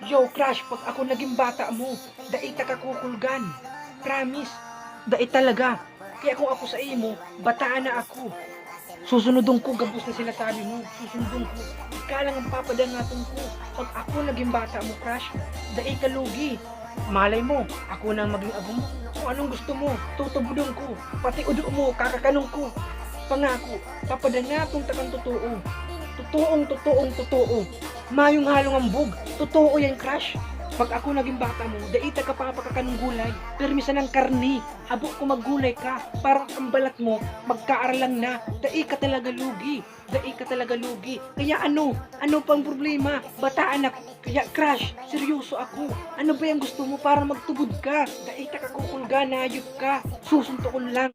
Yo, Crush, pag ako naging bata mo, dait ka kukulgan. Promise, dait talaga. Kaya kung ako sa imo, bataan na ako. Susunodon ko, gabos na sinasabi mo. Susunodon ko. Ika lang ang papadangaton ko. Pag ako naging bata mo, Crush, dait ka lugi. Malay mo, ako nang maging abo mo. Kung anong gusto mo, tutubudon ko. Pati udo mo, kakakanong ko. Pangako, papadangaton takang totoo. Totoong totoo. Mayong halong ambog. Totoo yan, Crush. Pag ako naging bata mo, daita ka papakakanong gulay. Permisa ng karni. Abo ko maggulay ka. Parang ang balat mo, magkaaralang na. Dai ka talaga lugi. Dai ka talaga lugi. Kaya ano? Ano pang problema? Bataan ako. Kaya Crush, seryoso ako. Ano ba yung gusto mo para magtubod ka? Daita ka kukulga, nayop ka. Susuntok ko lang.